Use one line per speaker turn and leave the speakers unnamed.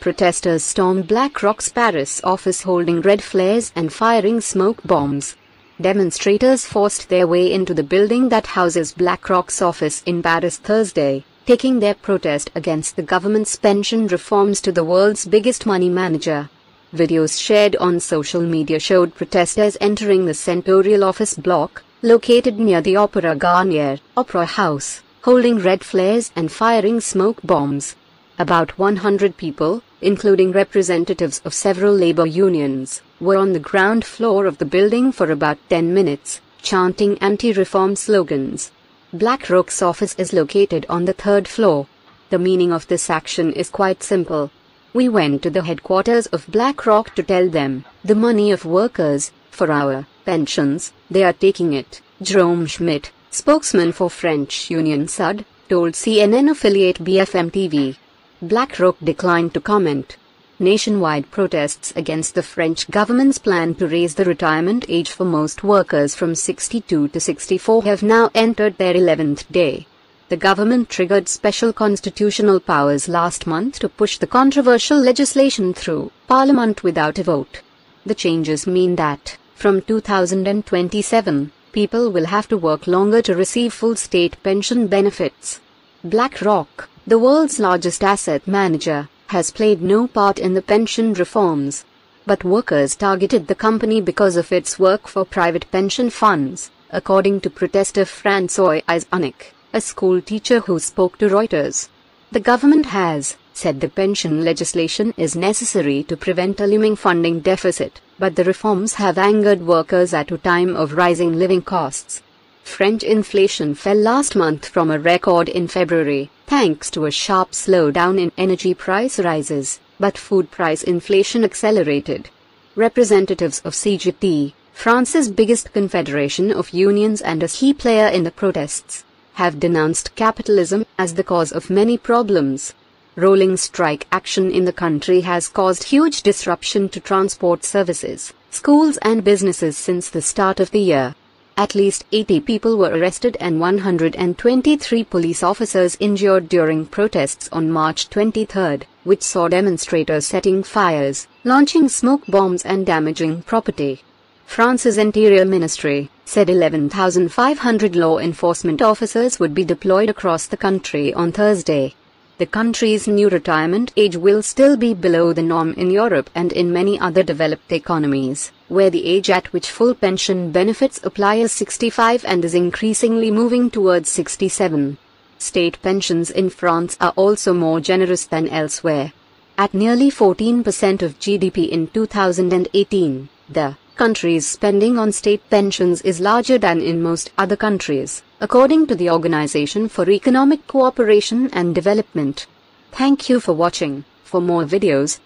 Protesters stormed BlackRock's Paris office holding red flares and firing smoke bombs. Demonstrators forced their way into the building that houses BlackRock's office in Paris Thursday, taking their protest against the government's pension reforms to the world's biggest money manager. Videos shared on social media showed protesters entering the senatorial office block, located near the Opera Garnier, Opera House, holding red flares and firing smoke bombs. About 100 people, including representatives of several labor unions, were on the ground floor of the building for about 10 minutes, chanting anti-reform slogans. BlackRock's office is located on the third floor. The meaning of this action is quite simple. We went to the headquarters of BlackRock to tell them, the money of workers, for our pensions, they are taking it, Jerome Schmidt, spokesman for French Union SUD, told CNN affiliate BFM TV. BlackRock declined to comment. Nationwide protests against the French government's plan to raise the retirement age for most workers from 62 to 64 have now entered their 11th day. The government triggered special constitutional powers last month to push the controversial legislation through Parliament without a vote. The changes mean that, from 2027, people will have to work longer to receive full state pension benefits. BlackRock, the world's largest asset manager, has played no part in the pension reforms. But workers targeted the company because of its work for private pension funds, according to protester François Unik, a school teacher who spoke to Reuters. The government has said the pension legislation is necessary to prevent a looming funding deficit, but the reforms have angered workers at a time of rising living costs. French inflation fell last month from a record in February, thanks to a sharp slowdown in energy price rises, but food price inflation accelerated. Representatives of CGT, France's biggest confederation of unions and a key player in the protests, have denounced capitalism as the cause of many problems. Rolling strike action in the country has caused huge disruption to transport services, schools and businesses since the start of the year. At least 80 people were arrested and 123 police officers injured during protests on March 23, which saw demonstrators setting fires, launching smoke bombs and damaging property. France's Interior Ministry said 11,500 law enforcement officers would be deployed across the country on Thursday. The country's new retirement age will still be below the norm in Europe and in many other developed economies, where the age at which full pension benefits apply is 65 and is increasingly moving towards 67. State pensions in France are also more generous than elsewhere. At nearly 14% of GDP in 2018, the country's spending on state pensions is larger than in most other countries, according to the Organization for Economic Cooperation and Development. Thank you for watching. For more videos,